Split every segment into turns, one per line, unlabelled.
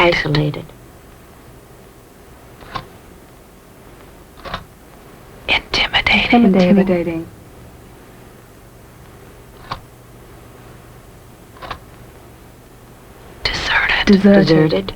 Isolated.
Intimidating.
Deserted.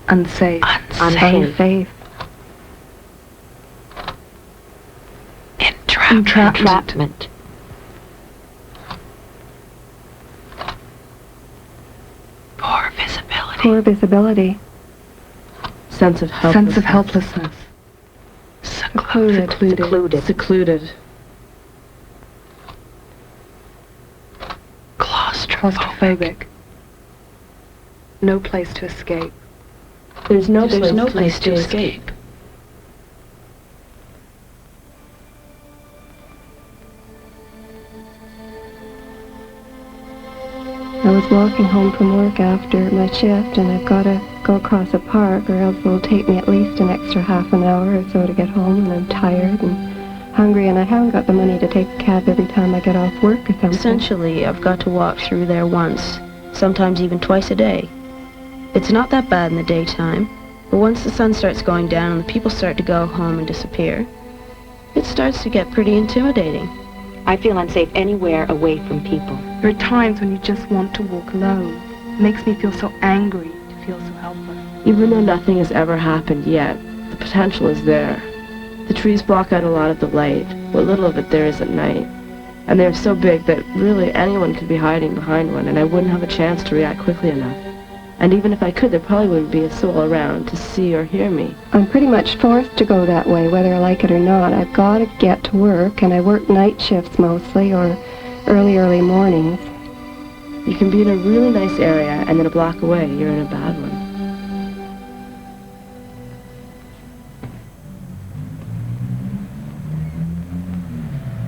Unsafe.
Unsafe. Entrapment.
Poor visibility.
Sense of helplessness.
Secluded.
Claustrophobic. No place to escape.
There's no place to escape.
I was walking home from work after my shift, and I've got to go across a park, or else it'll take me at least an extra half an hour or so to get home, and I'm tired and hungry, and I haven't got the money to take a cab every time I get off work or something.
Essentially, I've got to walk through there once, sometimes even twice a day. It's not that bad in the daytime, but once the sun starts going down and the people start to go home and disappear, it starts to get pretty intimidating.
I feel unsafe anywhere away from people.
There are times when you just want to walk alone. It makes me feel so angry to feel so helpless.
Even though nothing has ever happened yet, the potential is there. The trees block out a lot of the light, what little of it there is at night. And they're so big that really anyone could be hiding behind one, and I wouldn't have a chance to react quickly enough. And even if I could, there probably wouldn't be a soul around to see or hear me.
I'm pretty much forced to go that way, whether I like it or not. I've got to get to work, and I work night shifts mostly, or early mornings.
You can be in a really nice area, and then a block away, you're in a bad one.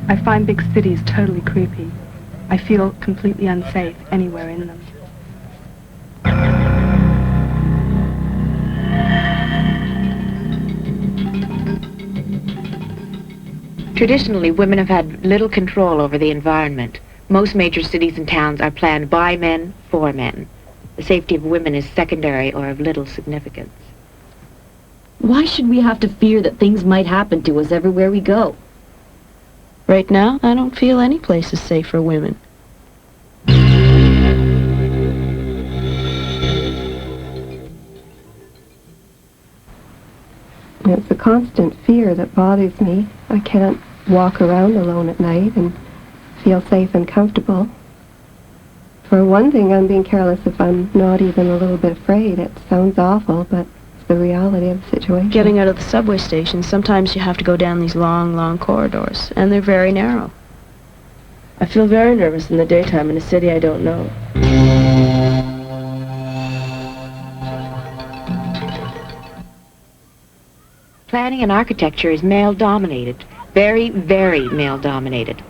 I find big cities totally creepy. I feel completely unsafe anywhere in them.
Traditionally, women have had little control over the environment. Most major cities and towns are planned by men, for men. The safety of women is secondary or of little significance.
Why should we have to fear that things might happen to us everywhere we go?
Right now, I don't feel any place is safe for women.
It's a constant fear that bothers me. I can't walk around alone at night and feel safe and comfortable. For one thing, I'm being careless if I'm not even a little bit afraid. It sounds awful, but it's the reality of the situation.
Getting out of the subway station, sometimes you have to go down these long corridors, and they're very narrow. I feel very nervous in the daytime in a city I don't know.
Planning and architecture is male-dominated. Very, very male-dominated.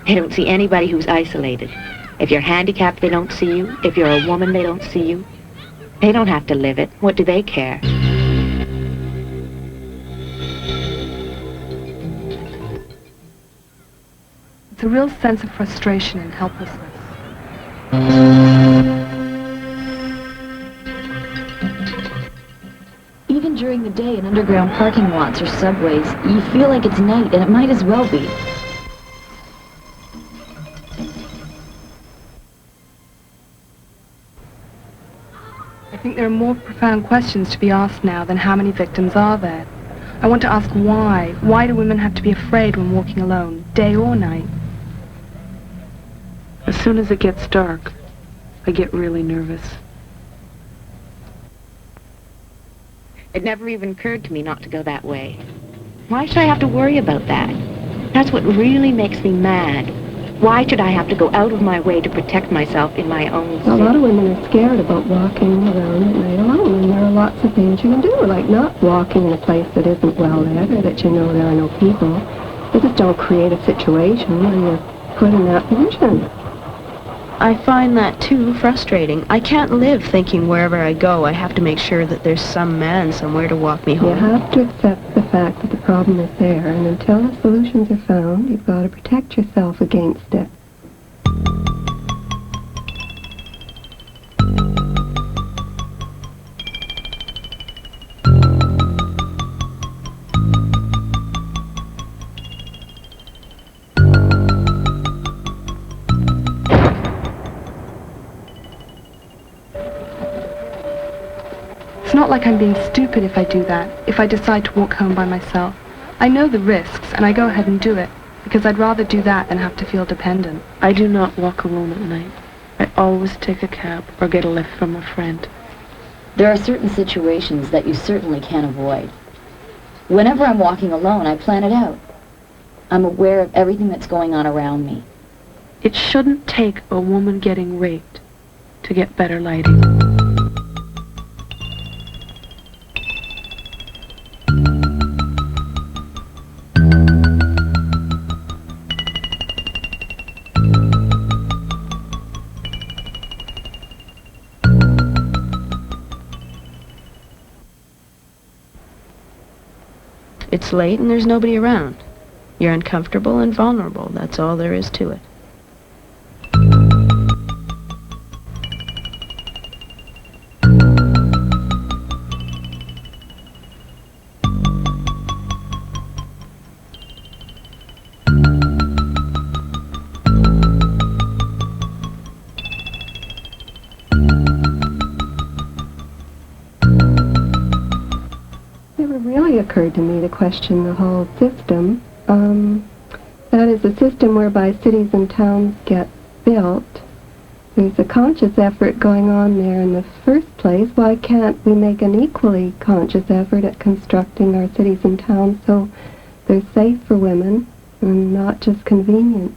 They don't see anybody who's isolated. If you're handicapped, they don't see you. If you're a woman, they don't see you. They don't have to live it. What do they care?
It's a real sense of frustration and helplessness.
Even during the day in underground parking lots or subways, you feel like it's night, and it might as well be.
I think there are more profound questions to be asked now than how many victims are there. I want to ask why. Why do women have to be afraid when walking alone, day or night? As soon as it gets dark, I get really nervous.
It never even occurred to me not to go that way. Why should I have to worry about that? That's what really makes me mad. Why should I have to go out of my way to protect myself in my own city?
A lot of women are scared about walking around at night alone, and there are lots of things you can do, like not walking in a place that isn't well lit or that you know there are no people. You just don't create a situation where you're put in that position.
I find that too frustrating. I can't live thinking wherever I go I have to make sure that there's some man somewhere to walk me home.
You have to accept the fact that the problem is there, and until the solutions are found, you've got to protect yourself against it.
like I'm being stupid if I do that, if I decide to walk home by myself. I know the risks, and I go ahead and do it, because I'd rather do that than have to feel dependent.
I do not walk alone at night. I always take a cab or get a lift from a friend.
There are certain situations that you certainly can't avoid. Whenever I'm walking alone, I plan it out. I'm aware of everything that's going on around me.
It shouldn't take a woman getting raped to get better lighting. It's late and there's nobody around. You're uncomfortable and vulnerable. That's all there is to it.
Occurred to me to question the whole system. That is a system whereby cities and towns get built. There's a conscious effort going on there in the first place. Why can't we make an equally conscious effort at constructing our cities and towns so they're safe for women and not just convenient?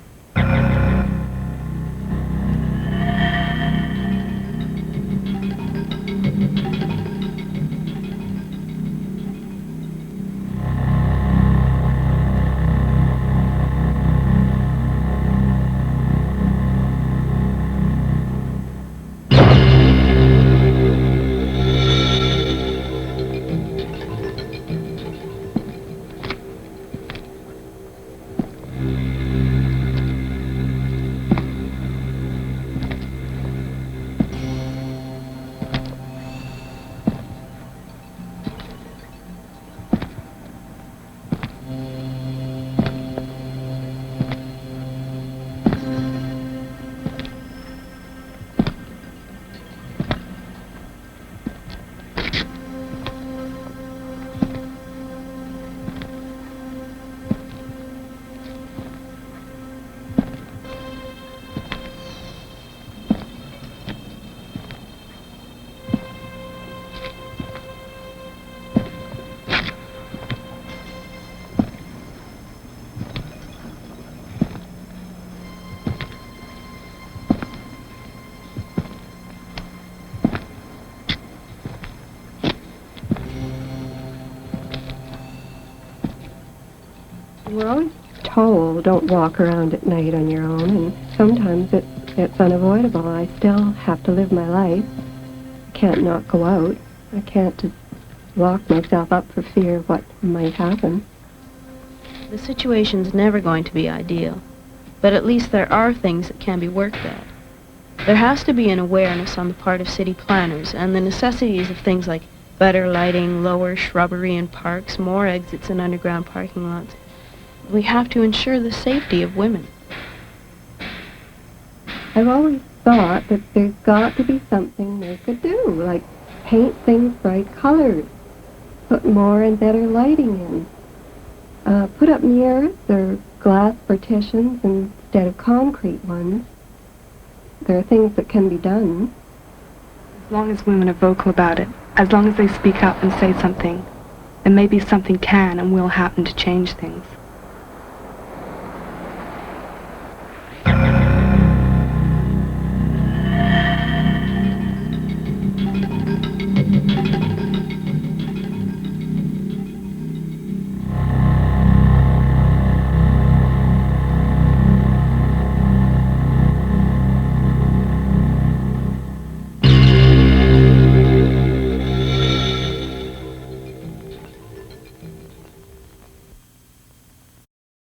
We're always told don't walk around at night on your own, and sometimes it's unavoidable. I still have to live my life. I can't not go out. I can't just lock myself up for fear of what might happen.
The situation's never going to be ideal, but at least there are things that can be worked at. There has to be an awareness on the part of city planners and the necessities of things like better lighting, lower shrubbery in parks, more exits and underground parking lots. We have to ensure the safety of women.
I've always thought that there's got to be something they could do, like paint things bright colors, put more and better lighting in, put up mirrors or glass partitions instead of concrete ones. There are things that can be done.
As long as women are vocal about it, as long as they speak up and say something, then maybe something can and will happen to change things.